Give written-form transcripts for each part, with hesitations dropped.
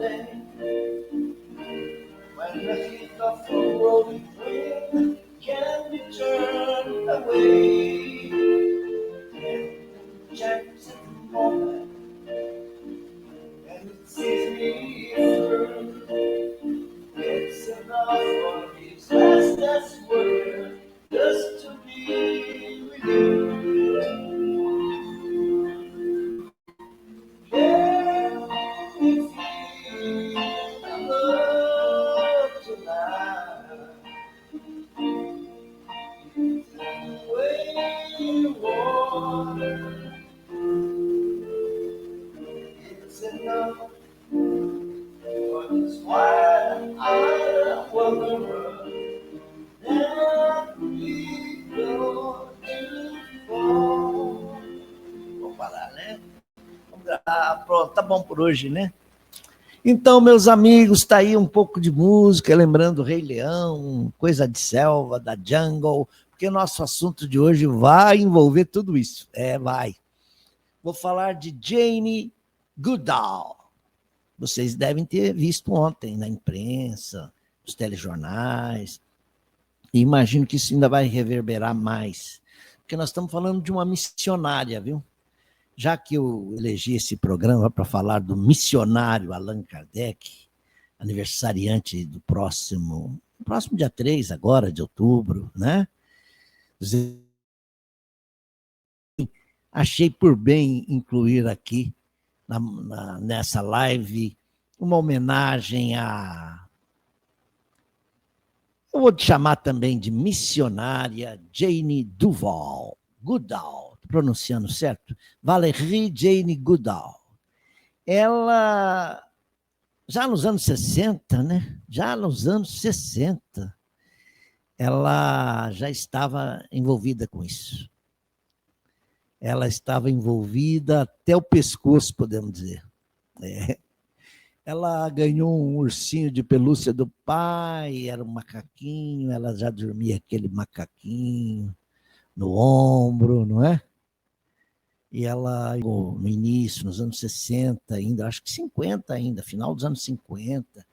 day when the heat of the rolling wind can be turned away. And chance at the moment, and it sees me through. It's enough for these last word just to be with you. Can you feel the love tonight? Way you water, it's enough for this wide-eyed wanderer that we go to fall. Vou parar, né? Vamos gravar. Pronto, tá bom por hoje, né? Então, meus amigos, tá aí um pouco de música, lembrando o Rei Leão, Coisa de Selva, da Jungle, porque o nosso assunto de hoje vai envolver tudo isso. Vai. Vou falar de Jane Goodall. Vocês devem ter visto ontem na imprensa, nos telejornais, e imagino que isso ainda vai reverberar mais, porque nós estamos falando de uma missionária, viu? Já que eu elegi esse programa para falar do missionário Allan Kardec, aniversariante do próximo dia 3 agora, de outubro, né? Achei por bem incluir aqui, nessa live, uma homenagem a... Eu vou te chamar também de missionária Jane Goodall, pronunciando certo? Valérie Jane Goodall. Ela, já nos anos 60, né? Já nos anos 60, ela já estava envolvida com isso. Ela estava envolvida até o pescoço, podemos dizer. Ela ganhou um ursinho de pelúcia do pai, era um macaquinho, ela já dormia aquele macaquinho no ombro, não é? E ela, no início, nos anos 60 ainda, acho que 50 ainda, final dos anos 50,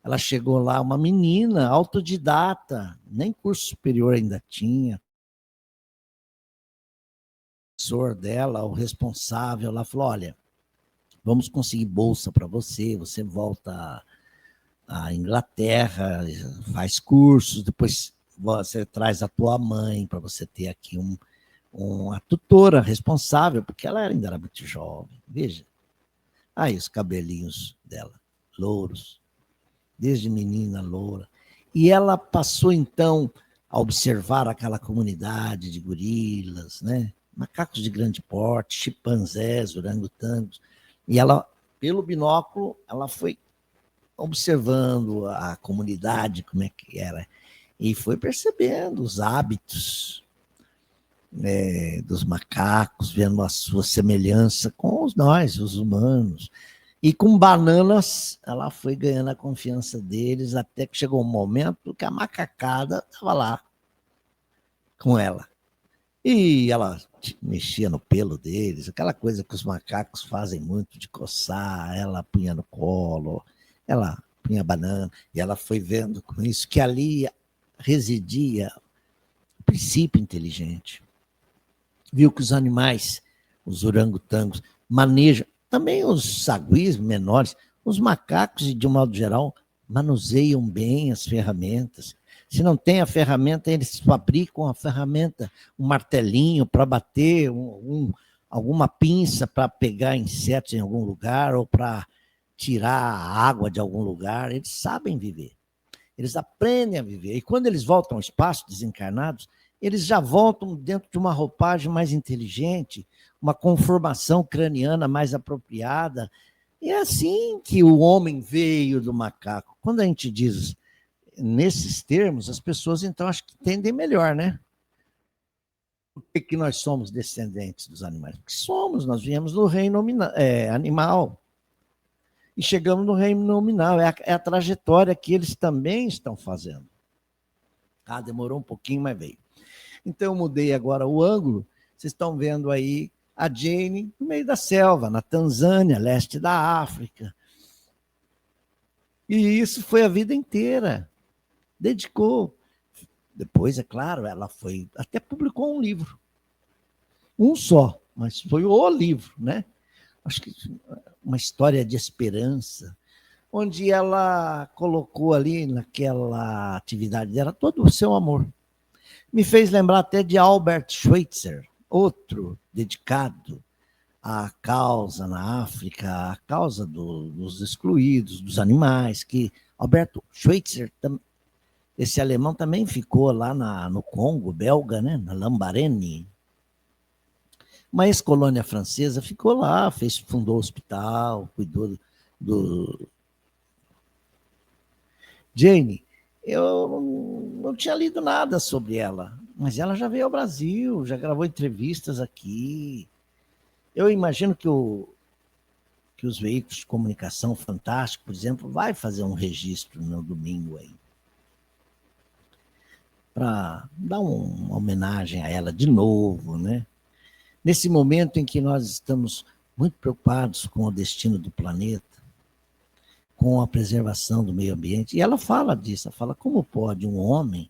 ela chegou lá, uma menina autodidata, nem curso superior ainda tinha. O professor dela, o responsável lá, falou, olha, vamos conseguir bolsa para você, você volta à Inglaterra, faz cursos, depois você traz a tua mãe para você ter aqui uma tutora responsável, porque ela ainda era muito jovem, veja. Aí os cabelinhos dela, louros, desde menina loura. E ela passou, então, a observar aquela comunidade de gorilas, né? Macacos de grande porte, chimpanzés, orangotangos. E ela, pelo binóculo, ela foi observando a comunidade, como é que era, e foi percebendo os hábitos dos macacos, vendo a sua semelhança com nós, os humanos. E com bananas, ela foi ganhando a confiança deles, até que chegou um momento que a macacada estava lá com ela. E ela mexia no pelo deles, aquela coisa que os macacos fazem muito, de coçar, ela punha no colo, ela punha banana, e ela foi vendo com isso que ali residia o princípio inteligente. Viu que os animais, os orangotangos, manejam, também os saguis menores, os macacos, de um modo geral, manuseiam bem as ferramentas. Se não tem a ferramenta, eles fabricam a ferramenta, um martelinho para bater, alguma pinça para pegar insetos em algum lugar ou para tirar a água de algum lugar. Eles sabem viver. Eles aprendem a viver. E quando eles voltam ao espaço, desencarnados, eles já voltam dentro de uma roupagem mais inteligente, uma conformação craniana mais apropriada. E é assim que o homem veio do macaco. Quando a gente diz nesses termos, as pessoas, então, acho que entendem melhor, né? Por que nós somos descendentes dos animais? Porque somos, nós viemos do reino animal. E chegamos no reino nominal. É a trajetória que eles também estão fazendo. Demorou um pouquinho, mas veio. Então, eu mudei agora o ângulo. Vocês estão vendo aí a Jane no meio da selva, na Tanzânia, leste da África. E isso foi a vida inteira. Dedicou. Depois, é claro, ela foi, até publicou um livro. Um só, mas foi o livro, né? Acho que uma história de esperança, onde ela colocou ali naquela atividade dela todo o seu amor. Me fez lembrar até de Albert Schweitzer, outro dedicado à causa na África, à causa dos excluídos, dos animais, que Alberto Schweitzer, esse alemão também ficou lá no Congo belga, né, na Lambarene. Uma ex-colônia francesa ficou lá, fundou o hospital, cuidou do... Jane, eu não tinha lido nada sobre ela, mas ela já veio ao Brasil, já gravou entrevistas aqui. Eu imagino que os veículos de comunicação Fantástico, por exemplo, vai fazer um registro no domingo aí, para dar uma homenagem a ela de novo, né? Nesse momento em que nós estamos muito preocupados com o destino do planeta, com a preservação do meio ambiente, e ela fala disso, ela fala como pode um homem,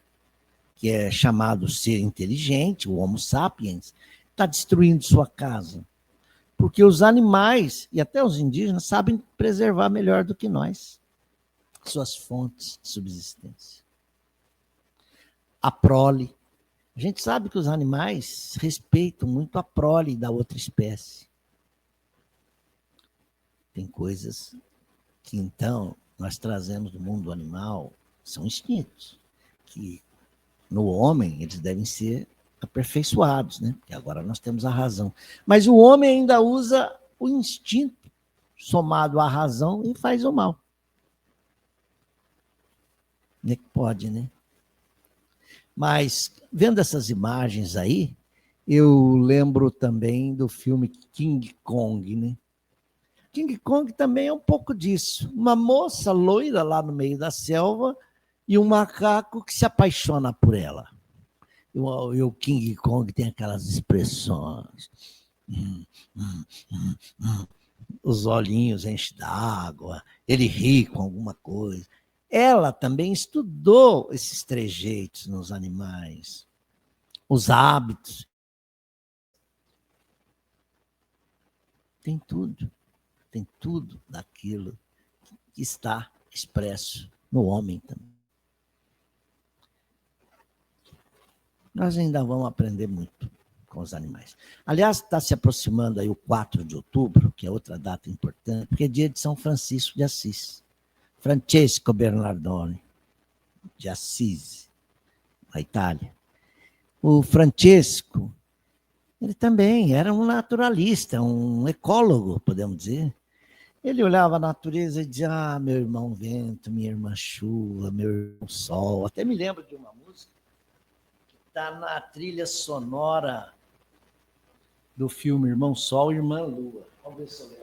que é chamado ser inteligente, o Homo sapiens, estar destruindo sua casa? Porque os animais, e até os indígenas, sabem preservar melhor do que nós suas fontes de subsistência. A prole. A gente sabe que os animais respeitam muito a prole da outra espécie. Tem coisas que, então, nós trazemos do mundo animal, são instintos, que no homem eles devem ser aperfeiçoados, né? Porque agora nós temos a razão. Mas o homem ainda usa o instinto somado à razão e faz o mal. Como é que pode, né? Mas, vendo essas imagens aí, eu lembro também do filme King Kong, né? King Kong também é um pouco disso. Uma moça loira lá no meio da selva e um macaco que se apaixona por ela. E o King Kong tem aquelas expressões. Os olhinhos enchem d'água, ele ri com alguma coisa. Ela também estudou esses trejeitos nos animais, os hábitos. Tem tudo daquilo que está expresso no homem também. Nós ainda vamos aprender muito com os animais. Aliás, está se aproximando aí o 4 de outubro, que é outra data importante, porque é dia de São Francisco de Assis. Francesco Bernardone de Assis, na Itália. O Francesco, ele também era um naturalista, um ecólogo, podemos dizer. Ele olhava a natureza e dizia, meu irmão vento, minha irmã chuva, meu irmão sol. Até me lembro de uma música que está na trilha sonora do filme Irmão Sol e Irmã Lua. Vamos ver se eu lembro.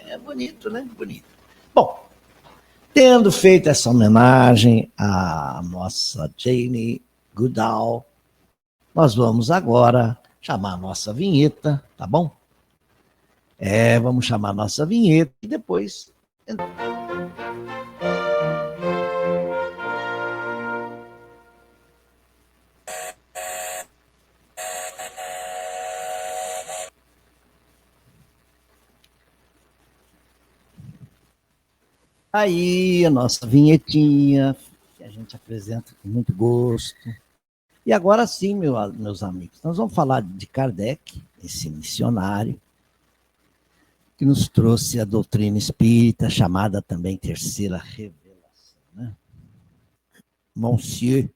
É bonito, né? Bonito. Bom, tendo feito essa homenagem à nossa Jane Goodall, nós vamos agora chamar a nossa vinheta, tá bom? Vamos chamar a nossa vinheta e depois... Aí, a nossa vinhetinha, que a gente apresenta com muito gosto. E agora sim, meus amigos, nós vamos falar de Kardec, esse missionário, que nos trouxe a doutrina espírita, chamada também Terceira Revelação, né? Monsieur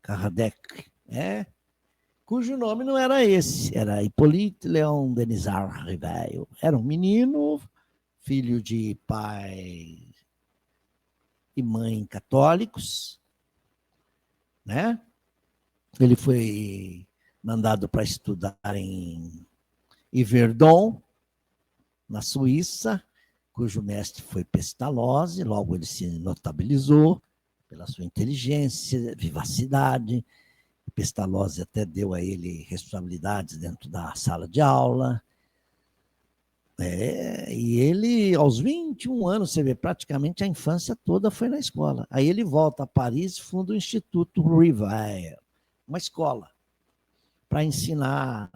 Kardec, cujo nome não era esse, era Hippolyte Léon Denisard Rivail. Era um menino, filho de pai e mãe católicos, né? Ele foi mandado para estudar em Yverdon, na Suíça, cujo mestre foi Pestalozzi. Logo ele se notabilizou pela sua inteligência, vivacidade. Pestalozzi até deu a ele responsabilidades dentro da sala de aula. E ele, aos 21 anos, você vê, praticamente a infância toda foi na escola. Aí ele volta a Paris e funda o Instituto Rivail, uma escola para ensinar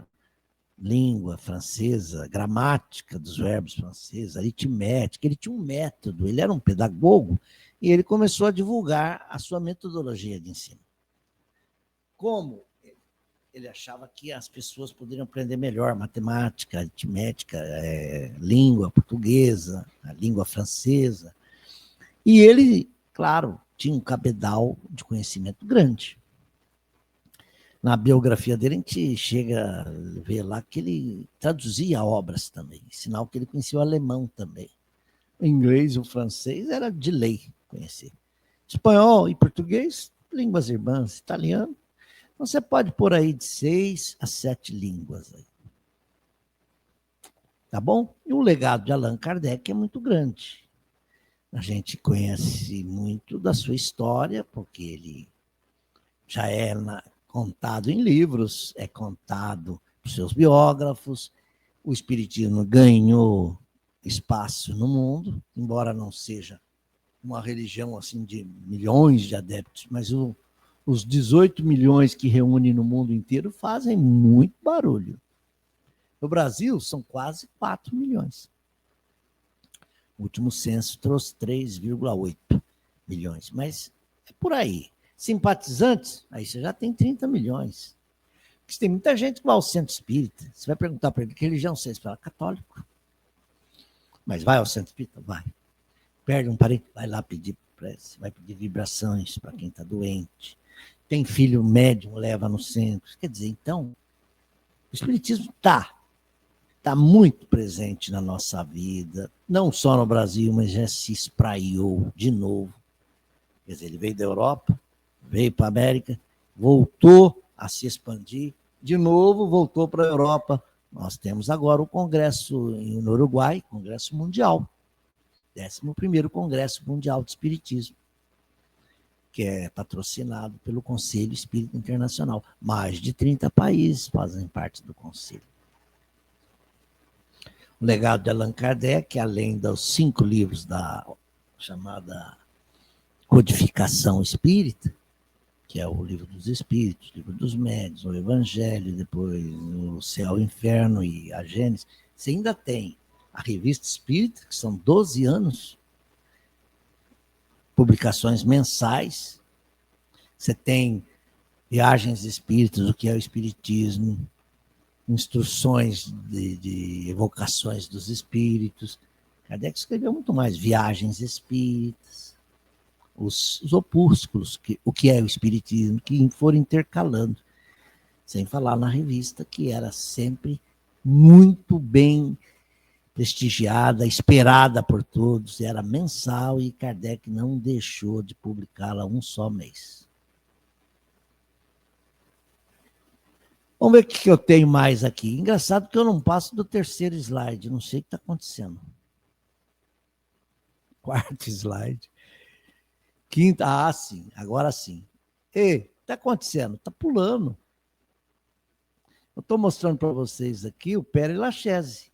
língua francesa, gramática dos verbos franceses, aritmética. Ele tinha um método, ele era um pedagogo e ele começou a divulgar a sua metodologia de ensino. Como ele achava que as pessoas poderiam aprender melhor matemática, aritmética, língua portuguesa, a língua francesa. E ele, claro, tinha um cabedal de conhecimento grande. Na biografia dele, a gente chega a ver lá que ele traduzia obras também, sinal que ele conhecia o alemão também. O inglês e o francês era de lei conhecer. Espanhol e português, línguas irmãs, italiano. Então, você pode pôr aí de 6 a 7 línguas. Aí. Tá bom? E o legado de Allan Kardec é muito grande. A gente conhece muito da sua história, porque ele já é contado em livros, é contado por seus biógrafos. O espiritismo ganhou espaço no mundo, embora não seja uma religião assim de milhões de adeptos, mas os 18 milhões que reúne no mundo inteiro fazem muito barulho. No Brasil, são quase 4 milhões. O último censo trouxe 3,8 milhões, mas é por aí. Simpatizantes, aí você já tem 30 milhões. Porque tem muita gente que vai ao centro espírita. Você vai perguntar para ele que religião você é? Você fala, católico. Mas vai ao centro espírita? Vai. Perde um parente, vai lá pedir prece, vai pedir vibrações para quem está doente. Tem filho médium, leva no centro. Quer dizer, então, o espiritismo está muito presente na nossa vida, não só no Brasil, mas já se espraiou de novo. Quer dizer, ele veio da Europa, veio para a América, voltou a se expandir, de novo voltou para a Europa. Nós temos agora o congresso no Uruguai, Congresso Mundial, 11º Congresso Mundial de Espiritismo, que é patrocinado pelo Conselho Espírita Internacional. Mais de 30 países fazem parte do Conselho. O legado de Allan Kardec, além dos 5 livros da chamada Codificação Espírita, que é o Livro dos Espíritos, o Livro dos Médiuns, o Evangelho, depois o Céu, o Inferno e a Gênesis, você ainda tem a Revista Espírita, que são 12 anos, publicações mensais. Você tem Viagens Espíritas, o que é o Espiritismo, instruções de evocações dos espíritos. Kardec escreveu muito mais, Viagens Espíritas, os opúsculos, o que é o Espiritismo, que foram intercalando, sem falar na revista, que era sempre muito bem prestigiada, esperada por todos, era mensal e Kardec não deixou de publicá-la um só mês. Vamos ver o que eu tenho mais aqui. Engraçado que eu não passo do 3º slide, não sei o que está acontecendo. 4º slide. 5º, sim, agora sim. Ei, o que está acontecendo? Está pulando. Eu estou mostrando para vocês aqui o Père Lachaise,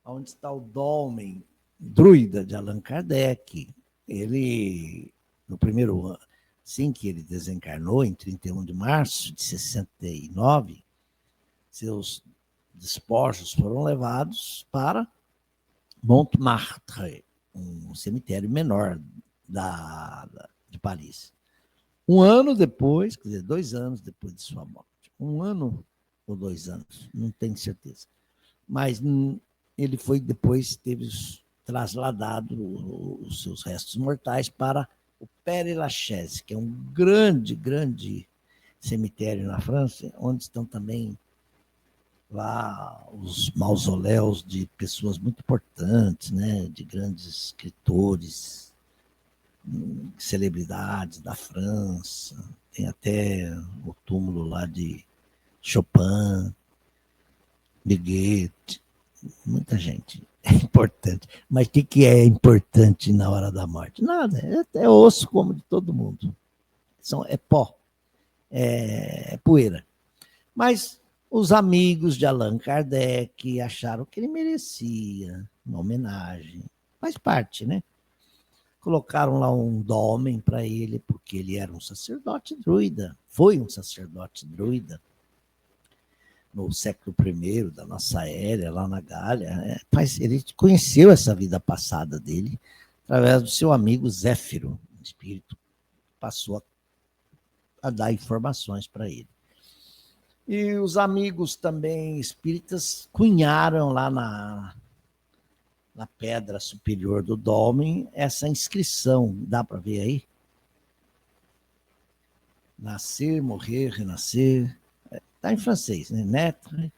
onde está o Dolmen, druida de Allan Kardec. Ele, no primeiro ano, assim que ele desencarnou, em 31 de março de 69, seus despojos foram levados para Montmartre, um cemitério menor de Paris. Um ano depois, quer dizer, 2 anos depois de sua morte. 1 ano ou 2 anos, não tenho certeza. Mas ele depois teve trasladado os seus restos mortais para o Père Lachaise, que é um grande, grande cemitério na França, onde estão também lá os mausoléus de pessoas muito importantes, né, de grandes escritores, celebridades da França. Tem até o túmulo lá de Chopin, de Goethe, muita gente. É importante. Mas o que é importante na hora da morte? Nada, é osso como de todo mundo. É pó, é poeira. Mas os amigos de Allan Kardec acharam que ele merecia uma homenagem. Faz parte, né? Colocaram lá um dólmen para ele, porque ele era um sacerdote druida. Foi um sacerdote druida no século I da nossa era, lá na Gália. Mas ele conheceu essa vida passada dele através do seu amigo Zéfiro, o espírito, passou a dar informações para ele. E os amigos também espíritas cunharam lá na pedra superior do dólmen essa inscrição. Dá para ver aí? Nascer, morrer, renascer. Está em francês, né? Naître,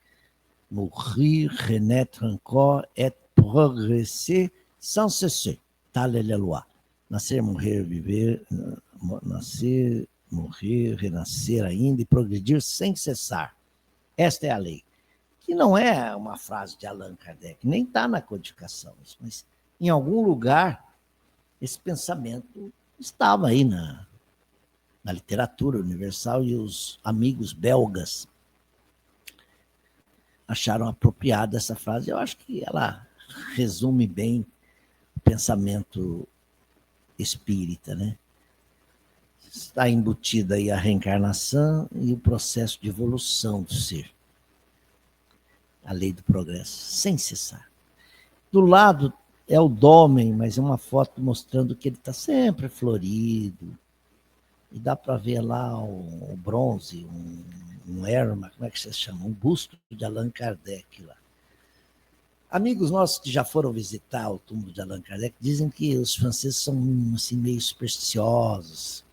mourir, renaître encore et progresser sans cesser. Tal est la loi. Nascer, morrer, viver, nascer, morrer, renascer ainda e progredir sem cessar. Esta é a lei. Que não é uma frase de Allan Kardec, nem está na codificação, mas em algum lugar esse pensamento estava aí na literatura universal e os amigos belgas acharam apropriada essa frase. Eu acho que ela resume bem o pensamento espírita, né? Está embutida aí a reencarnação e o processo de evolução do ser. A lei do progresso, sem cessar. Do lado é o dólmen, mas é uma foto mostrando que ele está sempre florido. E dá para ver lá o bronze, um erma, como é que se chama? Um busto de Allan Kardec lá. Amigos nossos que já foram visitar o túmulo de Allan Kardec dizem que os franceses são assim, meio supersticiosos.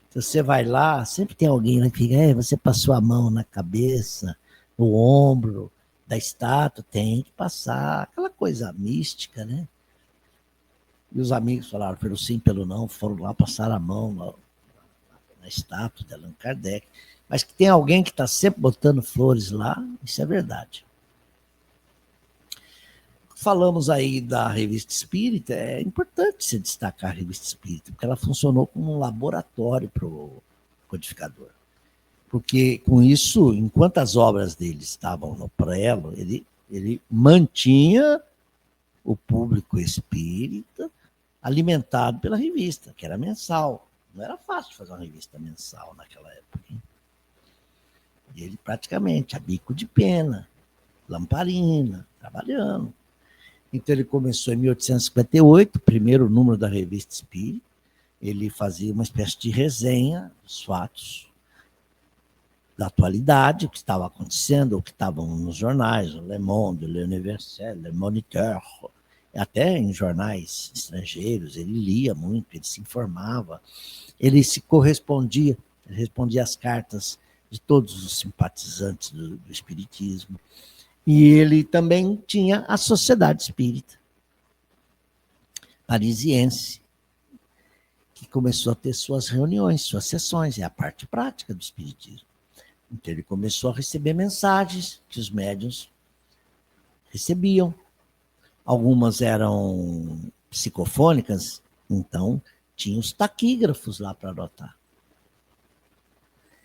Se você vai lá, sempre tem alguém lá que fica, você passou a mão na cabeça, no ombro da estátua, tem que passar, aquela coisa mística, né? E os amigos falaram, pelo sim, pelo não, foram lá passar a mão na estátua de Allan Kardec, mas que tem alguém que está sempre botando flores lá, isso é verdade. Falamos aí da Revista Espírita, é importante se destacar a Revista Espírita, porque ela funcionou como um laboratório para o codificador. Porque com isso, enquanto as obras dele estavam no prelo, ele mantinha o público espírita alimentado pela revista, que era mensal. Não era fácil fazer uma revista mensal naquela época. Hein? E ele praticamente, a bico de pena, lamparina, trabalhando. Então ele começou em 1858, o primeiro número da Revista Espírita. Ele fazia uma espécie de resenha dos fatos da atualidade, o que estava acontecendo, o que estavam nos jornais, o Le Monde, Le Universel, Le Moniteur, até em jornais estrangeiros, ele lia muito, ele se informava, ele se correspondia, ele respondia às cartas de todos os simpatizantes do espiritismo. E ele também tinha a Sociedade Espírita Parisiense, que começou a ter suas reuniões, suas sessões, é a parte prática do espiritismo. Então ele começou a receber mensagens que os médiuns recebiam. Algumas eram psicofônicas, então tinha os taquígrafos lá para anotar.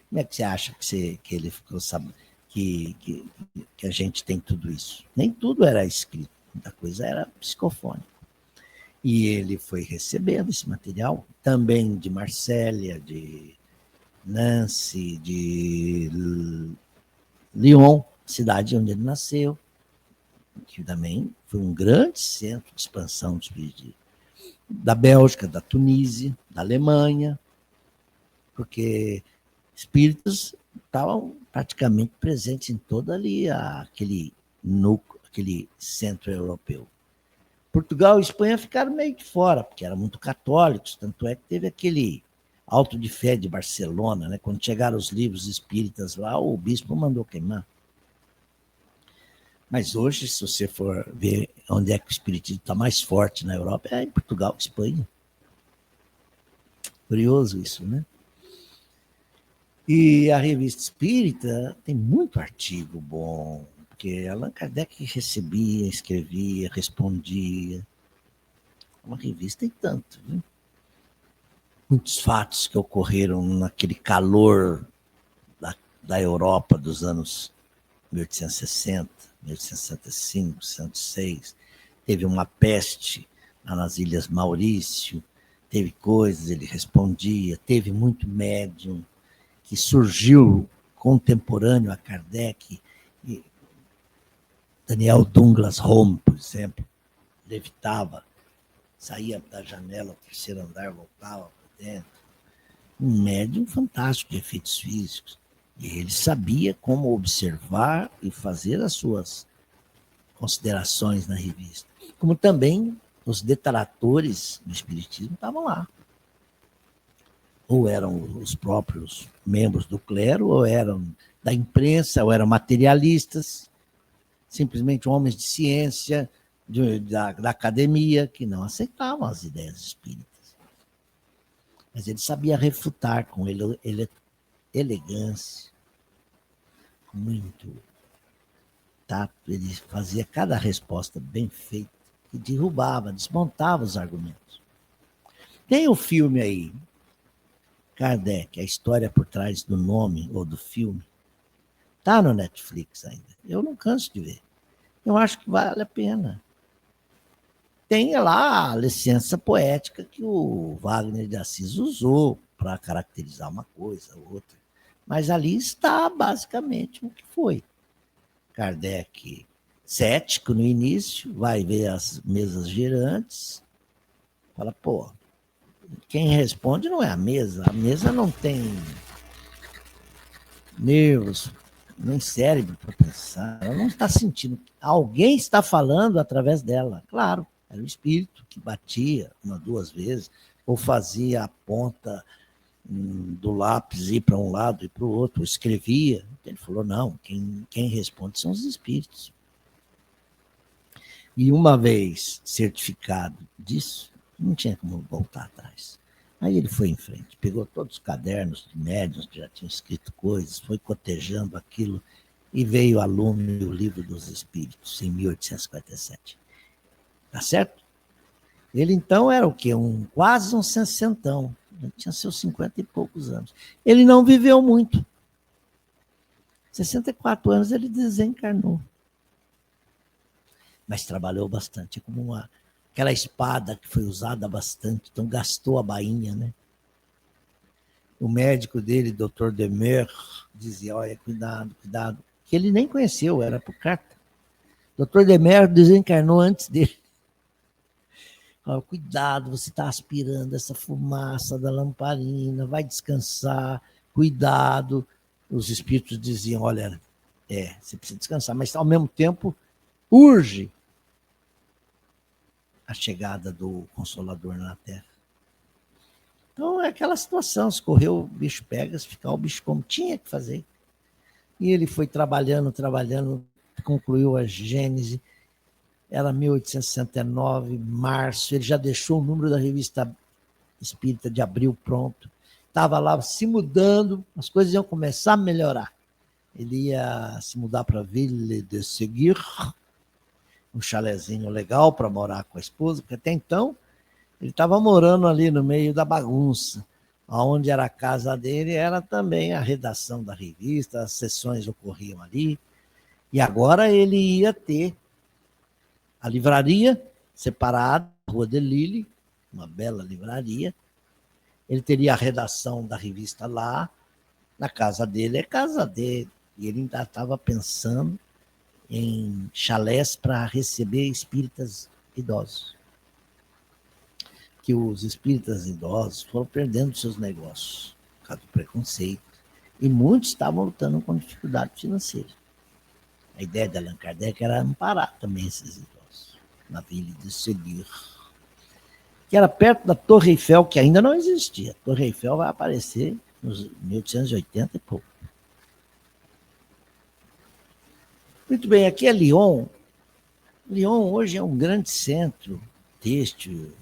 Como é que você acha que ele ficou sabendo que a gente tem tudo isso? Nem tudo era escrito, muita coisa era psicofônica. E ele foi recebendo esse material, também de Marsella, de Nancy, de Lyon, cidade onde ele nasceu, que também foi um grande centro de expansão do espiritismo. Da Bélgica, da Tunísia, da Alemanha, porque espíritos estavam praticamente presentes em todo ali aquele núcleo, aquele centro europeu. Portugal e Espanha ficaram meio de fora, porque eram muito católicos, tanto é que teve aquele auto de fé de Barcelona, né? Quando chegaram os livros espíritas lá, o bispo mandou queimar. Mas hoje, se você for ver onde é que o espiritismo está mais forte na Europa, é em Portugal e Espanha. Curioso isso, né? E a revista Espírita tem muito artigo bom, porque Allan Kardec recebia, escrevia, respondia. Uma revista tem tanto, viu? Muitos fatos que ocorreram naquele calor da Europa dos anos 1860, 1865, 1806. Teve uma peste nas Ilhas Maurício, teve coisas, ele respondia, teve muito médium que surgiu contemporâneo a Kardec, Daniel Douglas Home, por exemplo, levitava, saía da janela, terceiro andar, voltava para dentro. Um médium fantástico de efeitos físicos. E ele sabia como observar e fazer as suas considerações na revista. Como também os detratores do espiritismo estavam lá. Ou eram os próprios membros do clero, ou eram da imprensa, ou eram materialistas, simplesmente homens de ciência, da academia, que não aceitavam as ideias espíritas. Mas ele sabia refutar com elegância, com muito tato. Ele fazia cada resposta bem feita, e derrubava, desmontava os argumentos. Tem o filme aí, Kardec, a história por trás do nome ou do filme. Está no Netflix ainda. Eu não canso de ver. Eu acho que vale a pena. Tem lá a licença poética que o Wagner de Assis usou para caracterizar uma coisa ou outra. Mas ali está basicamente o que foi. Kardec, cético no início, vai ver as mesas girantes, fala, pô, quem responde não é a mesa não tem nervos, nem cérebro para pensar, ela não está sentindo, alguém está falando através dela, claro, era o espírito que batia uma, duas vezes, ou fazia a ponta do lápis ir para um lado e para o outro, escrevia. Ele falou, não, quem responde são os espíritos. E uma vez certificado disso, não tinha como voltar atrás. Aí ele foi em frente, pegou todos os cadernos de médiuns que já tinham escrito coisas, foi cotejando aquilo e veio a lume o Livro dos Espíritos, em 1857. Tá certo? Ele então era o quê? Quase um sessentão. Ele tinha seus 50 e poucos anos. Ele não viveu muito. 64 anos ele desencarnou. Mas trabalhou bastante, como aquela espada que foi usada bastante, então gastou a bainha, né? O médico dele, Dr. Demer, dizia, olha, cuidado, cuidado, que ele nem conheceu, era por carta. Dr. Demer desencarnou antes dele. Falava, cuidado, você está aspirando essa fumaça da lamparina, vai descansar, cuidado. Os espíritos diziam, olha, você precisa descansar, mas ao mesmo tempo urge a chegada do Consolador na Terra. Então é aquela situação, se correr o bicho pega, se ficar o bicho como tinha que fazer. E ele foi trabalhando, concluiu a Gênese, era 1869, março, ele já deixou o número da revista Espírita de abril pronto, estava lá se mudando, as coisas iam começar a melhorar. Ele ia se mudar para Ville de Seguir, um chalezinho legal para morar com a esposa, porque até então ele estava morando ali no meio da bagunça. Onde era a casa dele, era também a redação da revista, as sessões ocorriam ali. E agora ele ia ter a livraria separada, Rua de Lille, uma bela livraria. Ele teria a redação da revista lá, na casa dele, é casa dele. E ele ainda estava pensando em chalés para receber espíritas idosos. Que os espíritas idosos foram perdendo seus negócios por causa do preconceito. E muitos estavam lutando com dificuldade financeira. A ideia de Allan Kardec era amparar também esses idosos. na Ville de Ségur, que era perto da Torre Eiffel, que ainda não existia. A Torre Eiffel vai aparecer nos 1880 e pouco. Muito bem, aqui é Lyon. Lyon hoje é um grande centro têxtil,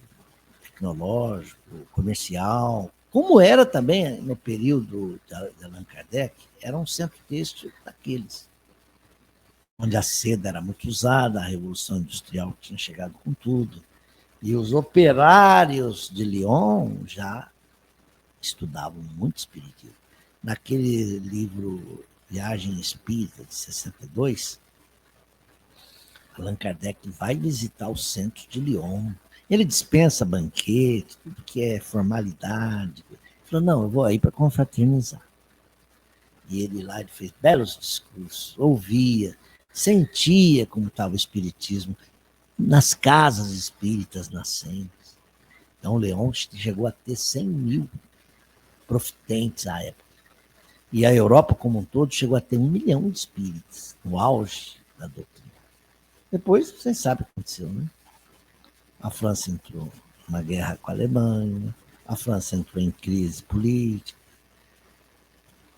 tecnológico, comercial, como era também no período de Allan Kardec, era um centro têxtil daqueles, onde a seda era muito usada, a Revolução Industrial tinha chegado com tudo, e os operários de Lyon já estudavam muito espiritismo. Naquele livro Viagem Espírita, de 62, Allan Kardec vai visitar o centro de Lyon. Ele dispensa banquete, tudo que é formalidade. Ele falou, não, eu vou aí para confraternizar. E ele lá ele fez belos discursos, ouvia, sentia como estava o espiritismo nas casas espíritas nascentes. Então, Leão chegou a ter 100 mil profitentes à época. E a Europa como um todo chegou a ter 1 milhão de espíritas, no auge da doutrina. Depois, vocês sabem o que aconteceu, né? A França entrou na guerra com a Alemanha, a França entrou em crise política.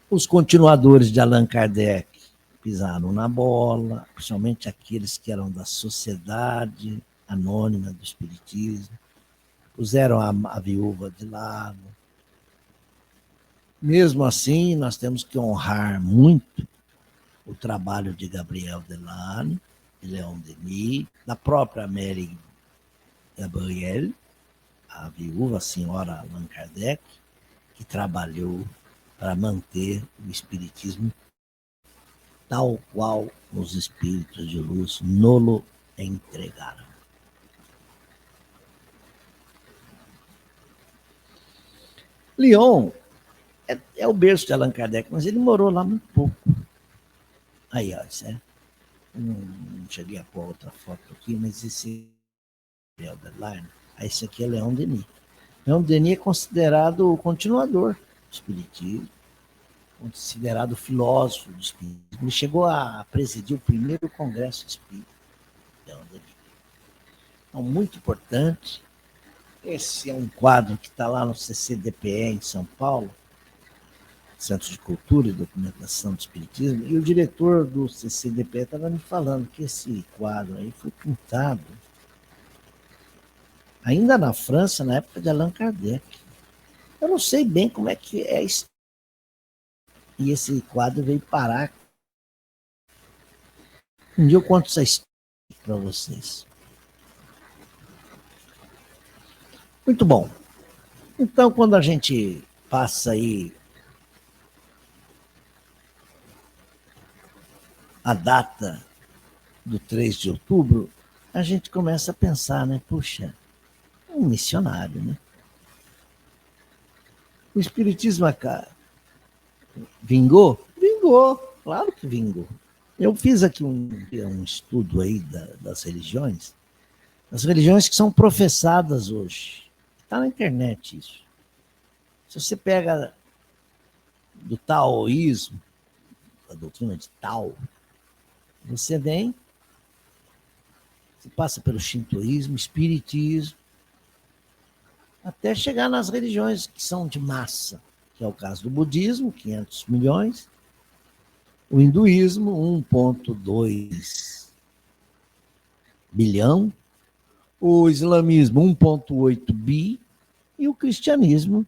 Os continuadores de Allan Kardec pisaram na bola, principalmente aqueles que eram da Sociedade Anônima do Espiritismo, puseram a viúva de lado. Mesmo assim, nós temos que honrar muito o trabalho de Gabriel Delane, de Leon Denis, da própria Mary Gabriel, a viúva, a senhora Allan Kardec, que trabalhou para manter o espiritismo tal qual os espíritos de luz nolo entregaram. Lyon é o berço de Allan Kardec, mas ele morou lá muito pouco. Aí, ó, isso é. Não cheguei a pôr outra foto aqui, mas esse é o deadline. Esse aqui é Leon Denis. Leon Denis é considerado o continuador do espiritismo, considerado filósofo do espiritismo. Ele chegou a presidir o primeiro congresso espírita. Leon Denis. Então, muito importante. Esse é um quadro que está lá no CCDPE em São Paulo, Centro de Cultura e Documentação do Espiritismo, e o diretor do CCDPE estava me falando que esse quadro aí foi pintado ainda na França, na época de Allan Kardec. Eu não sei bem como é que é isso. E esse quadro veio parar. Um dia eu conto essa história para vocês. Muito bom. Então, quando a gente passa aí a data do 3 de outubro, a gente começa a pensar, né? Puxa, um missionário, né? O espiritismo vingou? Vingou, claro que vingou. Eu fiz aqui um estudo aí das religiões, as religiões que são professadas hoje. Está na internet isso. Se você pega do taoísmo, a doutrina de Tao, você vem, você passa pelo shintoísmo, espiritismo, até chegar nas religiões que são de massa, que é o caso do budismo, 500 milhões, o hinduísmo, 1,2 bilhão, o islamismo, 1,8 bi, e o cristianismo,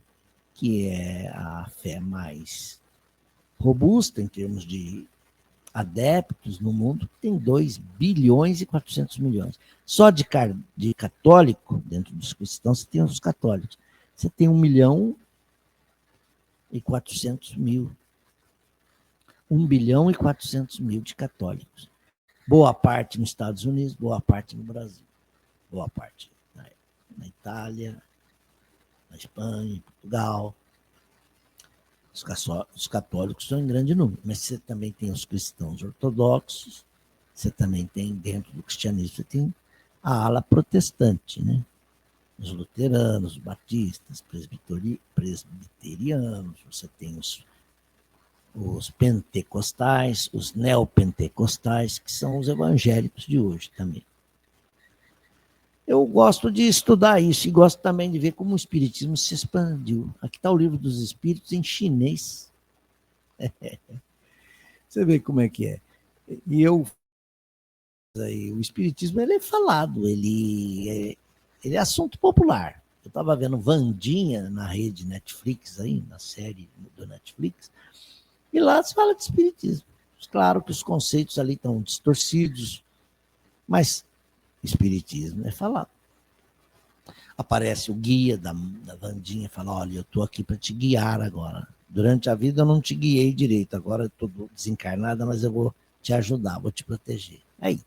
que é a fé mais robusta em termos de adeptos no mundo, tem 2 bilhões e 400 milhões. Só de católico, dentro dos cristãos, você tem os católicos. Você tem 1 milhão e 400 mil. 1 bilhão e 400 mil de católicos. Boa parte nos Estados Unidos, boa parte no Brasil. Boa parte na Itália, na Espanha, em Portugal. Os católicos estão em grande número, mas você também tem os cristãos ortodoxos, você também tem, dentro do cristianismo, você tem a ala protestante, né? Os luteranos, os batistas, presbiterianos, você tem os pentecostais, os neopentecostais, que são os evangélicos de hoje também. Eu gosto de estudar isso e gosto também de ver como o espiritismo se expandiu. Aqui está o Livro dos Espíritos em chinês. Você vê como é que é. E o espiritismo ele é falado, ele é assunto popular. Eu estava vendo Wandinha na rede Netflix, aí, na série do Netflix, e lá se fala de espiritismo. Claro que os conceitos ali estão distorcidos, mas espiritismo é falado. Aparece o guia da Wandinha e fala, olha, eu estou aqui para te guiar agora. Durante a vida eu não te guiei direito, agora eu estou desencarnada, mas eu vou te ajudar, vou te proteger. Aí.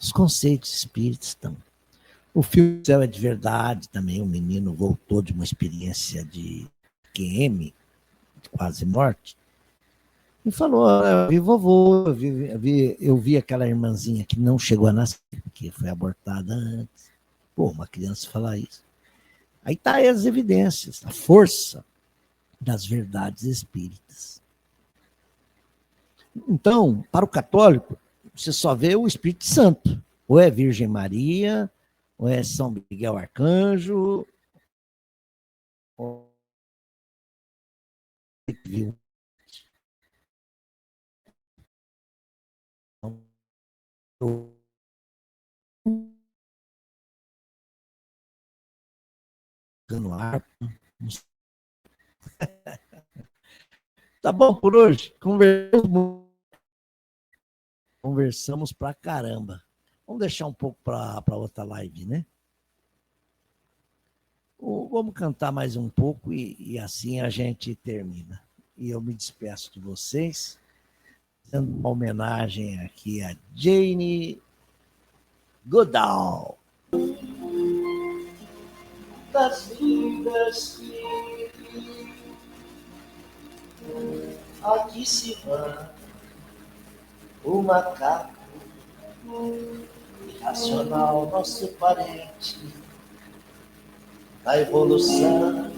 Os conceitos espíritas estão. O filme Céu é de Verdade também, o menino voltou de uma experiência de QM, de quase morte, e falou, eu vi vovô, eu vi aquela irmãzinha que não chegou a nascer, porque foi abortada antes. Pô, uma criança falar isso. Aí tá aí as evidências, a força das verdades espíritas. Então, para o católico, você só vê o Espírito Santo. Ou é Virgem Maria, ou é São Miguel Arcanjo, ou viu no ar. Tá bom por hoje? Conversamos pra caramba. Vamos deixar um pouco para outra live, né? Vamos cantar mais um pouco e assim a gente termina. E eu me despeço de vocês, dando uma homenagem aqui a Jane Goodall. Das vidas que aqui se vai o macaco irracional, nosso parente da evolução.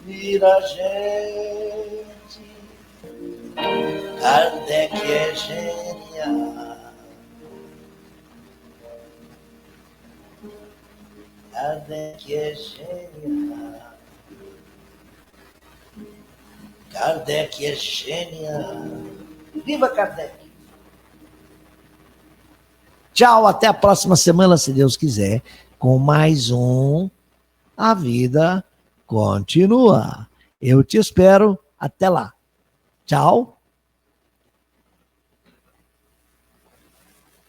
Vira a gente, Kardec é genial. Kardec é genial. Kardec é genial. Viva Kardec! Tchau, até a próxima semana, se Deus quiser, com mais um A Vida Continua. Eu te espero. Até lá. Tchau.